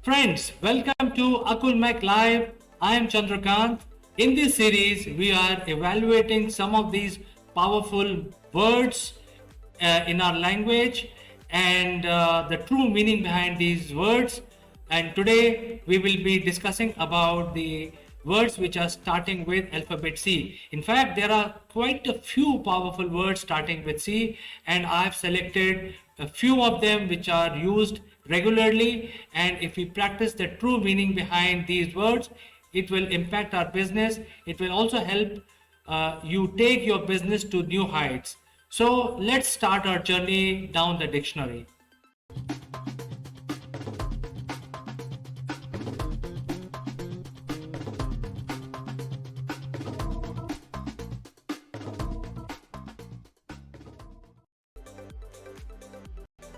Friends, welcome to Akul Mac Live. I am Chandrakant. In this series, we are evaluating some of these powerful words in our language and the true meaning behind these words. And today, we will be discussing about the words which are starting with alphabet C. In fact, there are quite a few powerful words starting with C, and I've selected a few of them which are used regularly, and if we practice the true meaning behind these words, it will impact our business. It will also help you take your business to new heights. So let's start our journey down the dictionary.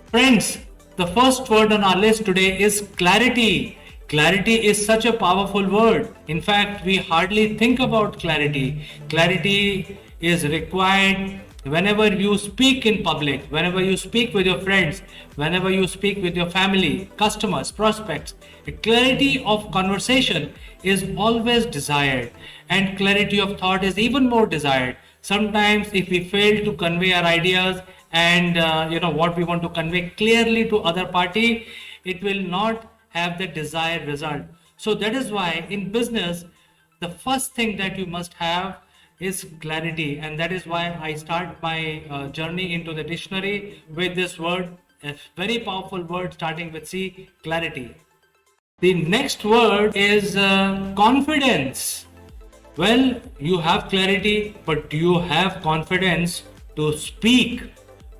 Friends, the first word on our list today is clarity. Clarity is such a powerful word. In fact, we hardly think about clarity. Clarity is required whenever you speak in public, whenever you speak with your friends, whenever you speak with your family, customers, prospects. Clarity of conversation is always desired, and clarity of thought is even more desired. Sometimes, if we fail to convey our ideas and what we want to convey clearly to other party, it will not have the desired result. So that is why in business, the first thing that you must have is clarity, and that is why I start my journey into the dictionary with this word, a very powerful word starting with C, clarity. The next word is confidence. Well, you have clarity, but do you have confidence to speak?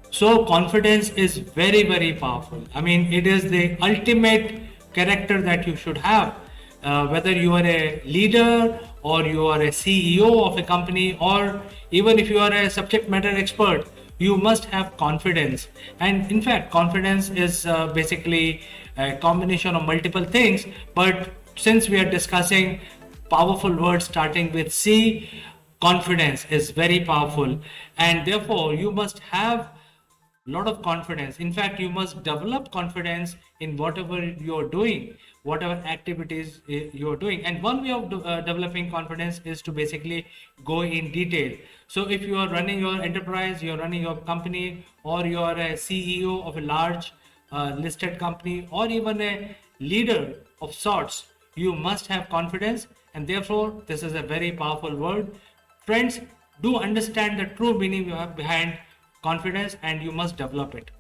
So confidence is very, very powerful. I mean, it is the ultimate character that you should have. Whether you are a leader or you are a CEO of a company, or even if you are a subject matter expert, you must have confidence. And in fact, confidence is basically a combination of multiple things. But since we are discussing powerful words starting with C, confidence is very powerful. And therefore, you must have lot of confidence. In fact, you must develop confidence in whatever you're doing, whatever activities you're doing. And one way of developing confidence is to basically go in detail. So if you are running your enterprise, you're running your company, or you are a CEO of a large listed company, or even a leader of sorts, you must have confidence. And therefore, this is a very powerful word. Friends, do understand the true meaning you have behind confidence, and you must develop it.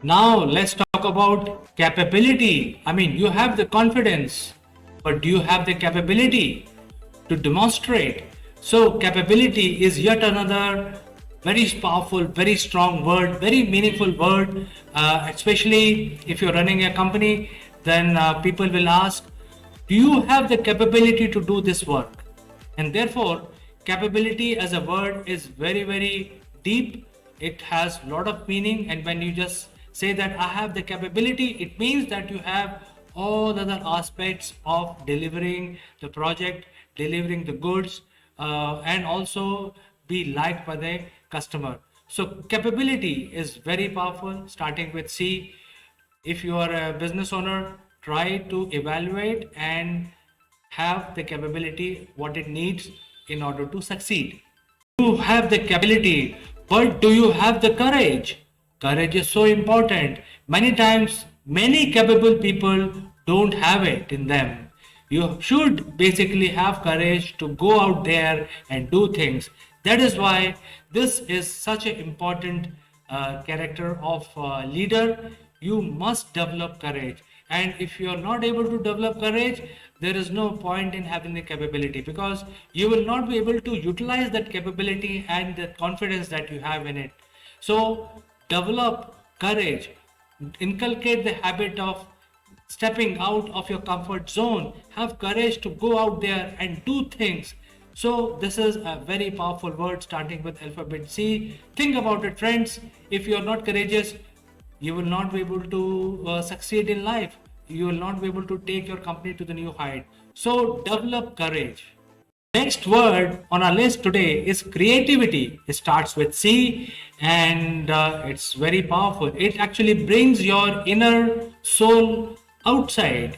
Now let's talk about capability. I mean, you have the confidence, but do you have the capability to demonstrate? So capability is yet another very powerful, very strong word, very meaningful word, especially if you're running a company. Then people will ask, do you have the capability to do this work? And therefore, capability as a word is very, very deep. It has a lot of meaning, and when you just say that I have the capability, it means that you have all other aspects of delivering the project, delivering the goods, and also be liked by the customer. So capability is very powerful, starting with C. If you are a business owner, try to evaluate and have the capability what it needs in order to succeed. You have the capability, but do you have the courage? Courage is so important. Many times, many capable people don't have it in them. You should basically have courage to go out there and do things. That is why this is such an important character of leader. You must develop courage. And if you are not able to develop courage, there is no point in having the capability, because you will not be able to utilize that capability and the confidence that you have in it. So develop courage, inculcate the habit of stepping out of your comfort zone, have courage to go out there and do things. So this is a very powerful word starting with alphabet C. Think about it, friends. If you are not courageous, you will not be able to succeed in life. You will not be able to take your company to the new height. So develop courage. Next word on our list today is creativity. It starts with C, and it's very powerful. It actually brings your inner soul outside.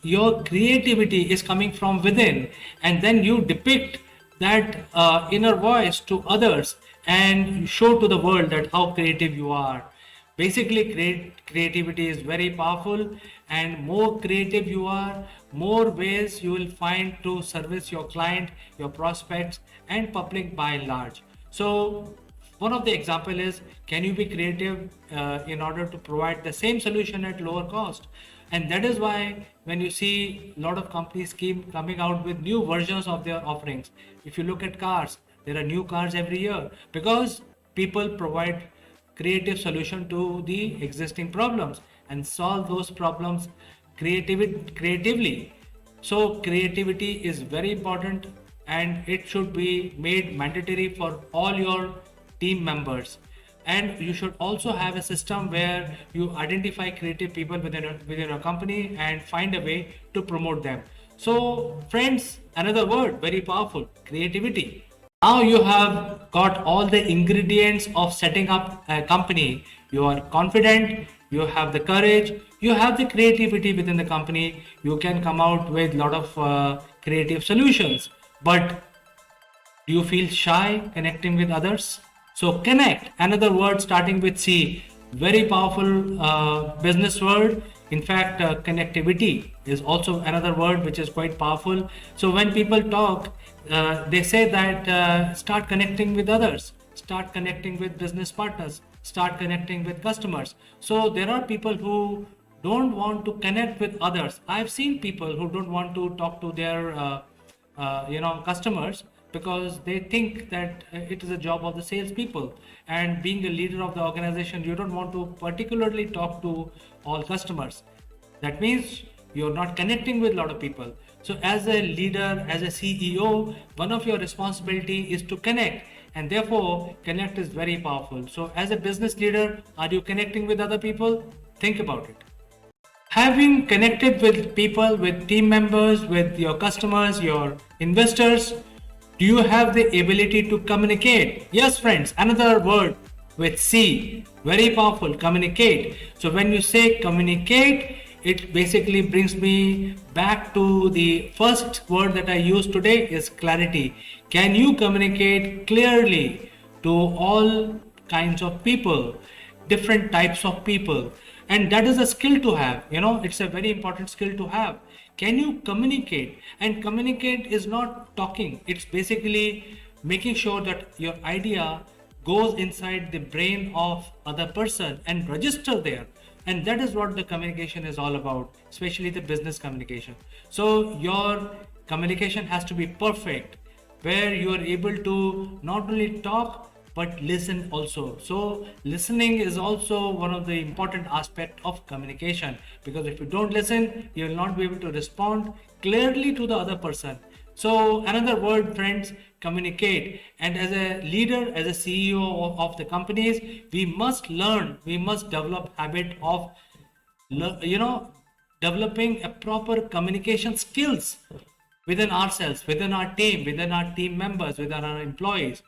Your creativity is coming from within, and then you depict that inner voice to others, and you show to the world that how creative you are. Basically, creativity is very powerful, and more creative you are, more ways you will find to service your client, your prospects, and public by and large. So one of the example is, can you be creative in order to provide the same solution at lower cost? And that is why when you see a lot of companies keep coming out with new versions of their offerings. If you look at cars, there are new cars every year because people provide creative solution to the existing problems and solve those problems creatively. So creativity is very important, and it should be made mandatory for all your team members. And you should also have a system where you identify creative people within a company and find a way to promote them. So friends, another word very powerful, creativity. Now you have got all the ingredients of setting up a company. You are confident, you have the courage, you have the creativity within the company. You can come out with a lot of creative solutions. But do you feel shy connecting with others? So connect, another word starting with C, very powerful business word. In fact, connectivity is also another word which is quite powerful. So when people talk, they say that start connecting with others, start connecting with business partners, start connecting with customers. So there are people who don't want to connect with others. I've seen people who don't want to talk to their customers because they think that it is a job of the salespeople. And being a leader of the organization, you don't want to particularly talk to all customers. That means you're not connecting with a lot of people. So as a leader, as a CEO, one of your responsibility is to connect, and therefore connect is very powerful. So as a business leader, are you connecting with other people? Think about it. Having connected with people, with team members, with your customers, your investors, do you have the ability to communicate? Yes, friends, another word with C, very powerful, communicate. So when you say communicate, it basically brings me back to the first word that I used today is clarity. Can you communicate clearly to all kinds of people, different types of people? And that is a skill to have. It's a very important skill to have. Can you communicate? And communicate is not talking, it's basically making sure that your idea goes inside the brain of other person and register there. And that is what the communication is all about, especially the business communication. So your communication has to be perfect, where you are able to not only talk but listen also. So listening is also one of the important aspect of communication, because if you don't listen, you will not be able to respond clearly to the other person. So another word, friends, communicate. And as a leader, as a CEO of the companies, we must learn, we must develop habit of developing a proper communication skills within ourselves, within our team members, within our employees.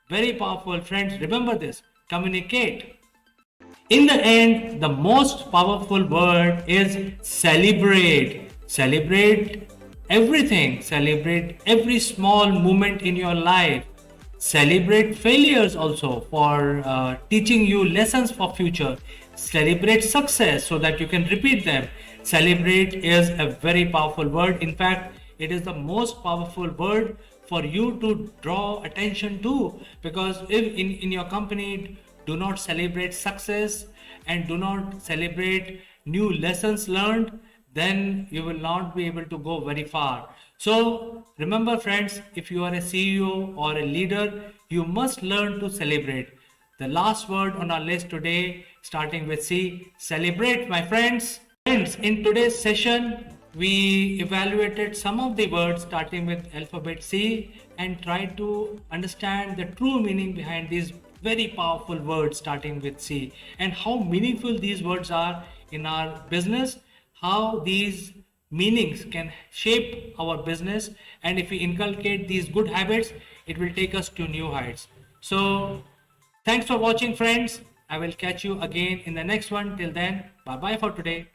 Very powerful, friends. Remember this, communicate. In the end, the most powerful word is celebrate. Celebrate everything. Celebrate every small moment in your life. Celebrate failures also for teaching you lessons for future. Celebrate success so that you can repeat them. Celebrate is a very powerful word. In fact, it is the most powerful word for you to draw attention to, because if in your company do not celebrate success and do not celebrate new lessons learned, then you will not be able to go very far. So remember, friends, if you are a CEO or a leader, you must learn to celebrate. The last word on our list today, starting with C, celebrate, my friends. Friends, in today's session, we evaluated some of the words starting with alphabet C and tried to understand the true meaning behind these very powerful words starting with C, and how meaningful these words are in our business, how these meanings can shape our business, and if we inculcate these good habits, it will take us to new heights. So thanks for watching, friends. I will catch you again in the next one. Till then, bye bye for today.